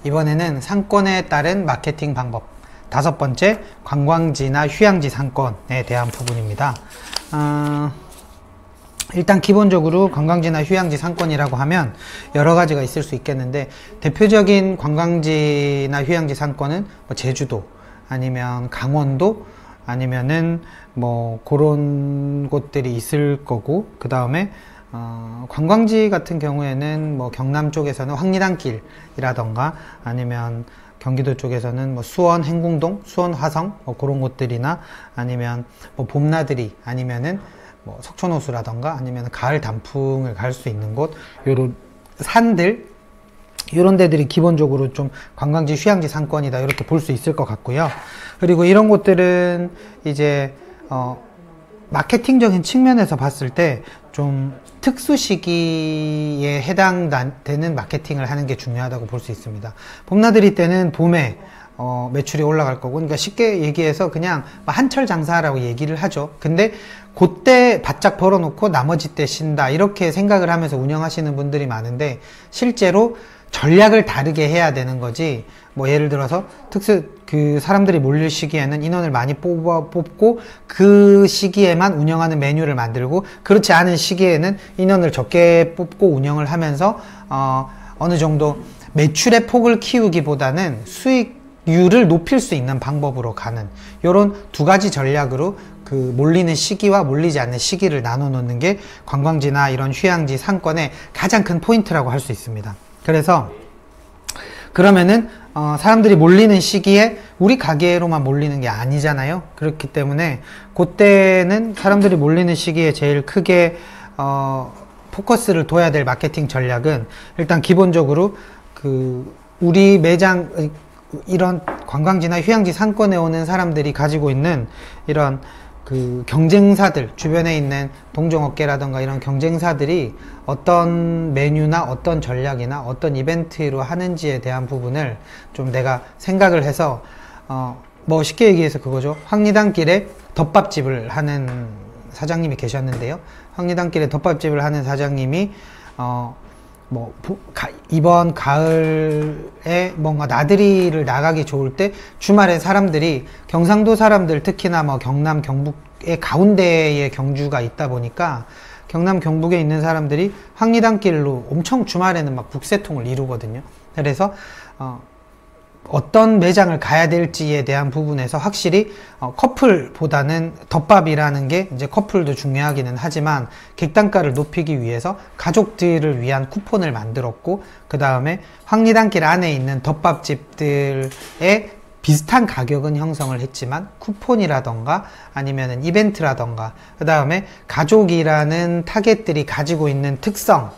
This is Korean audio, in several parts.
이번에는 상권에 따른 마케팅 방법 5번째, 관광지나 휴양지 상권에 대한 부분입니다. 일단 기본적으로 관광지나 휴양지 상권이라고 하면 여러 가지가 있을 수 있겠는데, 대표적인 관광지나 휴양지 상권은 뭐 제주도 아니면 강원도 아니면은 뭐 그런 곳들이 있을 거고, 그 다음에 관광지 같은 경우에는 뭐 경남 쪽에서는 황리단길이라던가 아니면 경기도 쪽에서는 뭐 수원 행궁동, 수원 화성 뭐 그런 곳들이나 아니면 뭐 봄나들이 아니면은 뭐 석촌호수라던가 아니면 가을 단풍을 갈 수 있는 곳, 요런 산들, 이런 데들이 기본적으로 좀 관광지 휴양지 상권이다 이렇게 볼 수 있을 것 같고요. 그리고 이런 곳들은 이제 마케팅적인 측면에서 봤을 때 좀 특수 시기에 해당되는 마케팅을 하는 게 중요하다고 볼 수 있습니다. 봄나들이 때는 봄에 매출이 올라갈 거고, 그러니까 쉽게 얘기해서 그냥 한철 장사라고 얘기를 하죠. 근데 그때 바짝 벌어놓고 나머지 때 쉰다 이렇게 생각을 하면서 운영하시는 분들이 많은데, 실제로 전략을 다르게 해야 되는 거지. 뭐 예를 들어서 사람들이 몰릴 시기에는 인원을 많이 뽑고 그 시기에만 운영하는 메뉴를 만들고, 그렇지 않은 시기에는 인원을 적게 뽑고 운영을 하면서 어느 정도 매출의 폭을 키우기보다는 수익률을 높일 수 있는 방법으로 가는, 요런 두 가지 전략으로 그 몰리는 시기와 몰리지 않는 시기를 나눠 놓는 게 관광지나 이런 휴양지 상권의 가장 큰 포인트라고 할 수 있습니다. 그래서 그러면은 사람들이 몰리는 시기에 우리 가게로만 몰리는 게 아니잖아요. 그렇기 때문에 그때는 사람들이 몰리는 시기에 제일 크게 포커스를 둬야 될 마케팅 전략은, 일단 기본적으로 우리 매장, 이런 관광지나 휴양지 상권에 오는 사람들이 가지고 있는 이런 경쟁사들, 주변에 있는 동종업계라던가 이런 경쟁사들이 어떤 메뉴나 어떤 전략이나 어떤 이벤트로 하는지에 대한 부분을 좀 내가 생각을 해서, 뭐 쉽게 얘기해서 그거죠. 황리단길에 덮밥집을 하는 사장님이 계셨는데요. 황리단길에 덮밥집을 하는 사장님이 이번 가을에 뭔가 나들이를 나가기 좋을 때 주말에 사람들이, 경상도 사람들 특히나 뭐 경남 경북의 가운데에 경주가 있다 보니까 경남 경북에 있는 사람들이 황리단길로 엄청 주말에는 막 북새통을 이루거든요. 그래서 어떤 매장을 가야 될지에 대한 부분에서 확실히 커플보다는 덮밥이라는 게 이제 커플도 중요하기는 하지만 객단가를 높이기 위해서 가족들을 위한 쿠폰을 만들었고, 그 다음에 황리단길 안에 있는 덮밥집들의 비슷한 가격은 형성을 했지만 쿠폰이라던가 아니면은 이벤트라던가, 그 다음에 가족이라는 타겟들이 가지고 있는 특성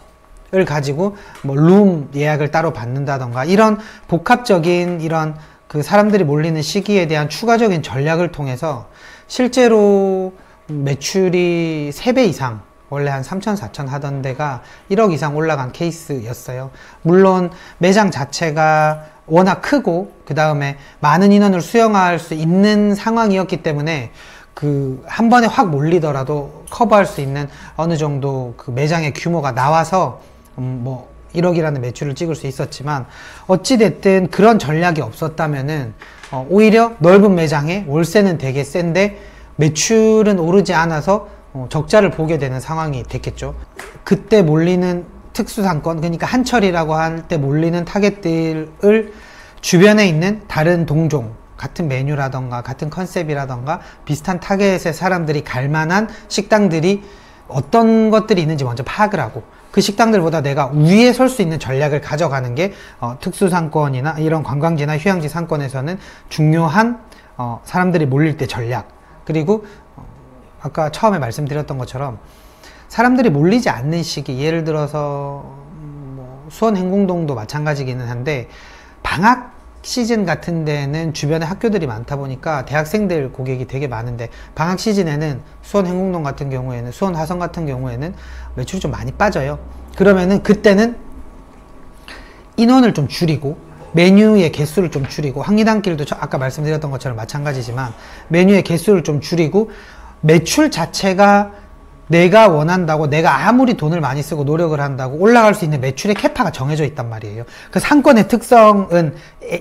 을 가지고 뭐 룸 예약을 따로 받는다던가, 이런 복합적인 이런 사람들이 몰리는 시기에 대한 추가적인 전략을 통해서 실제로 매출이 3배 이상, 원래 한 3천 4천 하던 데가 1억 이상 올라간 케이스였어요. 물론 매장 자체가 워낙 크고 그 다음에 많은 인원을 수용할 수 있는 상황이었기 때문에 한 번에 확 몰리더라도 커버할 수 있는 어느 정도 매장의 규모가 나와서 1억이라는 매출을 찍을 수 있었지만, 어찌됐든 그런 전략이 없었다면은 오히려 넓은 매장에 월세는 되게 센데 매출은 오르지 않아서 적자를 보게 되는 상황이 됐겠죠. 그때 몰리는 특수상권, 그러니까 한철이라고 할 때 몰리는 타겟들을 주변에 있는 다른 동종, 같은 메뉴라던가 같은 컨셉이라던가 비슷한 타겟의 사람들이 갈 만한 식당들이 어떤 것들이 있는지 먼저 파악을 하고, 그 식당들보다 내가 위에 설 수 있는 전략을 가져가는 게 특수상권이나 이런 관광지나 휴양지 상권에서는 중요한 사람들이 몰릴 때 전략. 그리고 아까 처음에 말씀드렸던 것처럼 사람들이 몰리지 않는 시기, 예를 들어서 수원 행궁동도 마찬가지기는 한데, 방학 시즌 같은 데는 주변에 학교들이 많다 보니까 대학생들 고객이 되게 많은데, 방학 시즌에는 수원 행궁동 같은 경우에는, 수원 화성 같은 경우에는 매출이 좀 많이 빠져요. 그러면은 그때는 인원을 좀 줄이고 메뉴의 개수를 좀 줄이고, 황리단길도 아까 말씀드렸던 것처럼 마찬가지지만 메뉴의 개수를 좀 줄이고 매출 자체가 내가 원한다고, 내가 아무리 돈을 많이 쓰고 노력을 한다고 올라갈 수 있는 매출의 캐파가 정해져 있단 말이에요. 그 상권의 특성은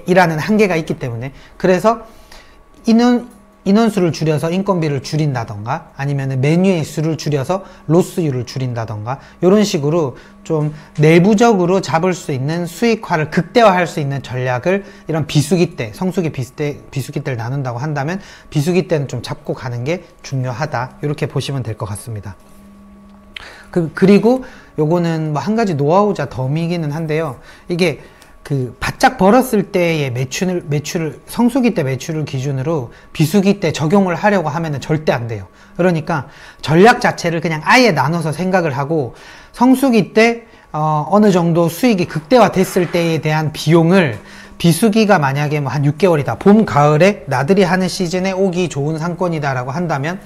이라는 한계가 있기 때문에. 그래서 인원수를 줄여서 인건비를 줄인다던가, 아니면 메뉴의 수를 줄여서 로스율을 줄인다던가, 이런 식으로 좀 내부적으로 잡을 수 있는 수익화를 극대화할 수 있는 전략을, 이런 비수기 때, 성수기 비수기 때를 나눈다고 한다면 비수기 때는 좀 잡고 가는 게 중요하다, 이렇게 보시면 될 것 같습니다. 그리고 요거는 뭐 한 가지 노하우자 덤이기는 한데요. 이게 바짝 벌었을 때의 매출을 성수기 때 매출을 기준으로 비수기 때 적용을 하려고 하면은 절대 안 돼요. 그러니까 전략 자체를 그냥 아예 나눠서 생각을 하고, 성수기 때 어느 정도 수익이 극대화 됐을 때에 대한 비용을, 비수기가 만약에 뭐 한 6개월이다, 봄 가을에 나들이 하는 시즌에 오기 좋은 상권이다 라고 한다면,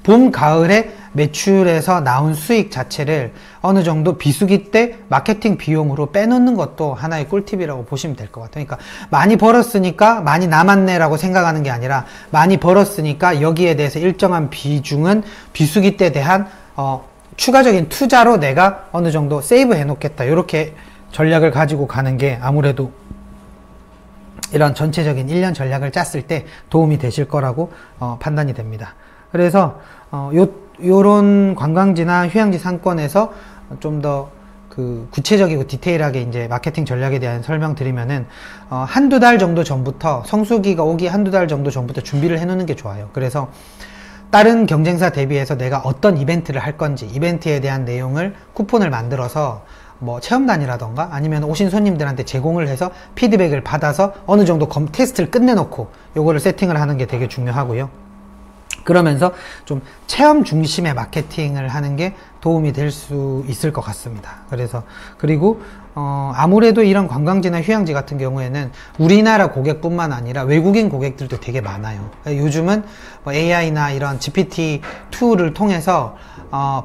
봄 가을에 매출에서 나온 수익 자체를 어느 정도 비수기 때 마케팅 비용으로 빼놓는 것도 하나의 꿀팁이라고 보시면 될 것 같아요. 그러니까 많이 벌었으니까 많이 남았네 라고 생각하는 게 아니라, 많이 벌었으니까 여기에 대해서 일정한 비중은 비수기 때 대한 추가적인 투자로 내가 어느 정도 세이브 해 놓겠다, 이렇게 전략을 가지고 가는 게 아무래도 이런 전체적인 1년 전략을 짰을 때 도움이 되실 거라고 판단이 됩니다. 그래서 요런 관광지나 휴양지 상권에서 좀 더 구체적이고 디테일하게 이제 마케팅 전략에 대한 설명드리면은, 한두 달 정도 전부터, 성수기가 오기 한두 달 정도 전부터 준비를 해 놓는 게 좋아요. 그래서 다른 경쟁사 대비해서 내가 어떤 이벤트를 할 건지, 이벤트에 대한 내용을 쿠폰을 만들어서 뭐 체험단이라던가 아니면 오신 손님들한테 제공을 해서 피드백을 받아서 어느 정도 테스트를 끝내놓고 요거를 세팅을 하는 게 되게 중요하고요. 그러면서 좀 체험 중심의 마케팅을 하는 게 도움이 될 수 있을 것 같습니다. 그리고 아무래도 이런 관광지나 휴양지 같은 경우에는 우리나라 고객뿐만 아니라 외국인 고객들도 되게 많아요. 요즘은 뭐 AI나 이런 GPT-2를 통해서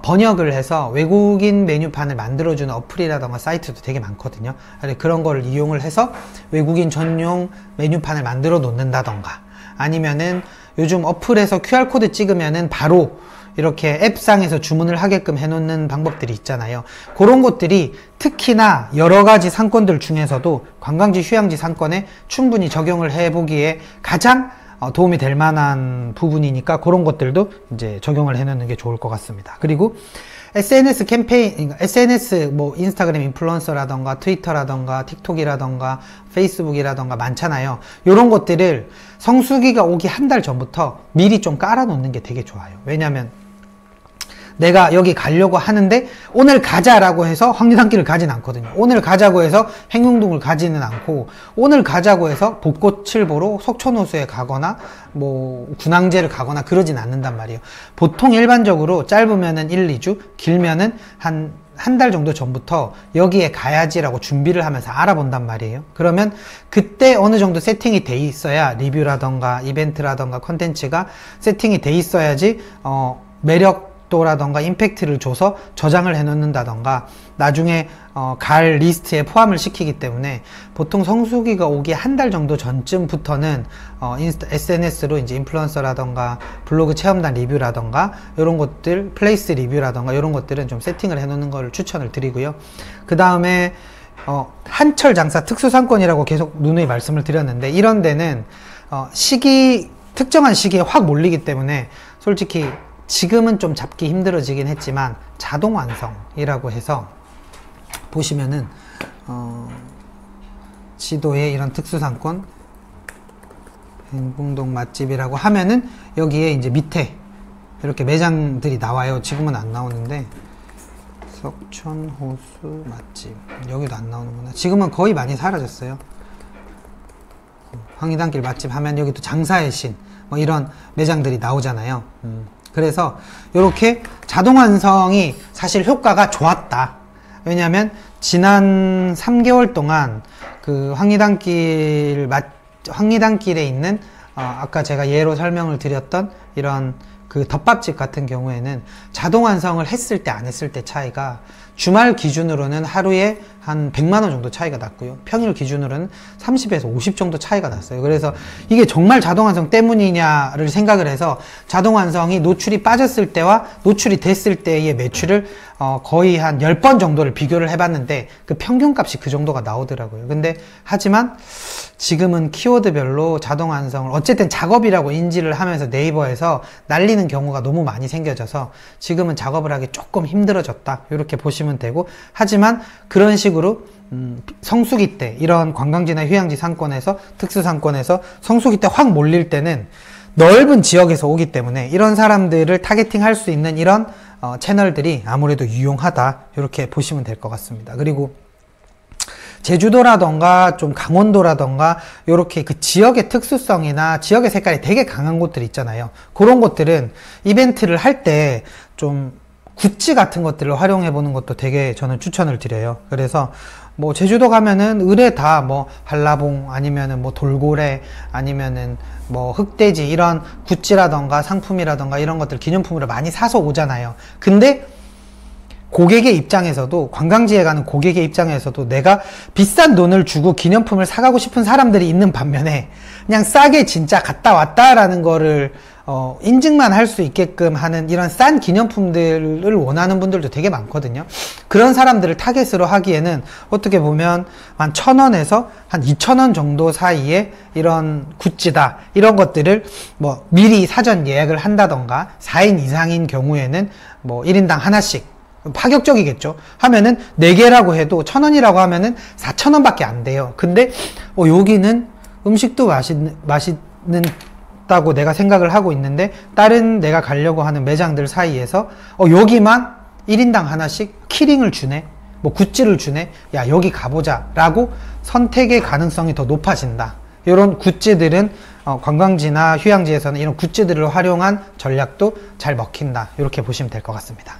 번역을 해서 외국인 메뉴판을 만들어주는 어플이라던가 사이트도 되게 많거든요. 그런 거를 이용을 해서 외국인 전용 메뉴판을 만들어 놓는다던가, 아니면은 요즘 어플에서 QR코드 찍으면은 바로 이렇게 앱상에서 주문을 하게끔 해놓는 방법들이 있잖아요. 그런 것들이 특히나 여러가지 상권들 중에서도 관광지, 휴양지 상권에 충분히 적용을 해보기에 가장 도움이 될 만한 부분이니까, 그런 것들도 이제 적용을 해놓는 게 좋을 것 같습니다. 그리고 SNS 캠페인, SNS 뭐 인스타그램 인플루언서라던가 트위터라던가 틱톡이라던가 페이스북이라던가 많잖아요. 요런 것들을 성수기가 오기 한 달 전부터 미리 좀 깔아 놓는 게 되게 좋아요. 왜냐면 내가 여기 가려고 하는데 오늘 가자라고 해서 황리단길을 가진 않거든요. 오늘 가자고 해서 행궁동을 가지는 않고, 오늘 가자고 해서 벚꽃을 보러 속초호수에 가거나 뭐 군항제를 가거나 그러진 않는단 말이에요. 보통 일반적으로 짧으면은 1, 2주, 길면은 한 달 정도 전부터 여기에 가야지라고 준비를 하면서 알아본단 말이에요. 그러면 그때 어느 정도 세팅이 돼 있어야, 리뷰라던가 이벤트라던가 컨텐츠가 세팅이 돼 있어야지 매력도라던가 임팩트를 줘서 저장을 해 놓는다던가 나중에 갈 리스트에 포함을 시키기 때문에, 보통 성수기가 오기 한 달 정도 전쯤부터는 SNS로 이제 인플루언서라던가 블로그 체험단 리뷰라던가 이런 것들, 플레이스 리뷰라던가 이런 것들은 좀 세팅을 해 놓는 걸 추천을 드리고요. 그 다음에 한철 장사 특수상권이라고 계속 누누이 말씀을 드렸는데, 이런 데는 특정한 시기에 확 몰리기 때문에 솔직히 지금은 좀 잡기 힘들어지긴 했지만, 자동 완성이라고 해서 보시면은 지도에 이런 특수상권 행궁동 맛집이라고 하면은 여기에 이제 밑에 이렇게 매장들이 나와요. 지금은 안 나오는데, 석촌호수 맛집, 여기도 안 나오는구나. 지금은 거의 많이 사라졌어요. 황리단길 맛집 하면 여기도 장사의 신, 뭐 이런 매장들이 나오잖아요. 그래서 이렇게 자동 완성이 사실 효과가 좋았다. 왜냐하면 지난 3개월 동안 그 황리단길에 있는 아까 제가 예로 설명을 드렸던 이런 그 덮밥집 같은 경우에는 자동 완성을 했을 때 안 했을 때 차이가 주말 기준으로는 하루에 한 100만원 정도 차이가 났고요. 평일 기준으로는 30에서 50 정도 차이가 났어요. 그래서 이게 정말 자동완성 때문이냐를 생각을 해서 자동완성이 노출이 빠졌을 때와 노출이 됐을 때의 매출을 거의 한 10번 정도를 비교를 해봤는데 그 평균값이 그 정도가 나오더라고요. 근데 하지만 지금은 키워드별로 자동완성을 어쨌든 작업이라고 인지를 하면서 네이버에서 날리는 경우가 너무 많이 생겨져서 지금은 작업을 하기 조금 힘들어졌다 이렇게 보시면 되고, 하지만 그런 식으로 성수기 때 이런 관광지나 휴양지 상권에서 특수 상권에서 성수기 때 확 몰릴 때는 넓은 지역에서 오기 때문에 이런 사람들을 타겟팅 할 수 있는 이런 채널들이 아무래도 유용하다 이렇게 보시면 될 것 같습니다. 그리고 제주도라던가 좀 강원도라던가 요렇게 그 지역의 특수성이나 지역의 색깔이 되게 강한 곳들 있잖아요. 그런 곳들은 이벤트를 할 때 좀 굿즈 같은 것들을 활용해 보는 것도 되게 저는 추천을 드려요. 그래서 뭐 제주도 가면은 을에 다 뭐 한라봉 아니면은 뭐 돌고래 아니면은 뭐 흑돼지 이런 굿즈라던가 상품이라던가 이런 것들 기념품으로 많이 사서 오잖아요. 근데 고객의 입장에서도, 관광지에 가는 고객의 입장에서도 내가 비싼 돈을 주고 기념품을 사가고 싶은 사람들이 있는 반면에 그냥 싸게 진짜 갔다 왔다라는 거를 인증만 할 수 있게끔 하는 이런 싼 기념품들을 원하는 분들도 되게 많거든요. 그런 사람들을 타겟으로 하기에는 어떻게 보면 한 1,000원에서 한 2,000원 정도 사이에 이런 굿즈다 이런 것들을 뭐 미리 사전 예약을 한다던가 4인 이상인 경우에는 뭐 1인당 하나씩, 파격적이겠죠. 하면은 4개라고 해도 1,000원이라고 하면은 4,000원 밖에 안 돼요. 근데 여기는 음식도 맛있다고 내가 생각을 하고 있는데 다른 내가 가려고 하는 매장들 사이에서 여기만 1인당 하나씩 키링을 주네, 뭐 굿즈를 주네, 야 여기 가보자 라고 선택의 가능성이 더 높아진다. 이런 굿즈들은 관광지나 휴양지에서는 이런 굿즈들을 활용한 전략도 잘 먹힌다 이렇게 보시면 될 것 같습니다.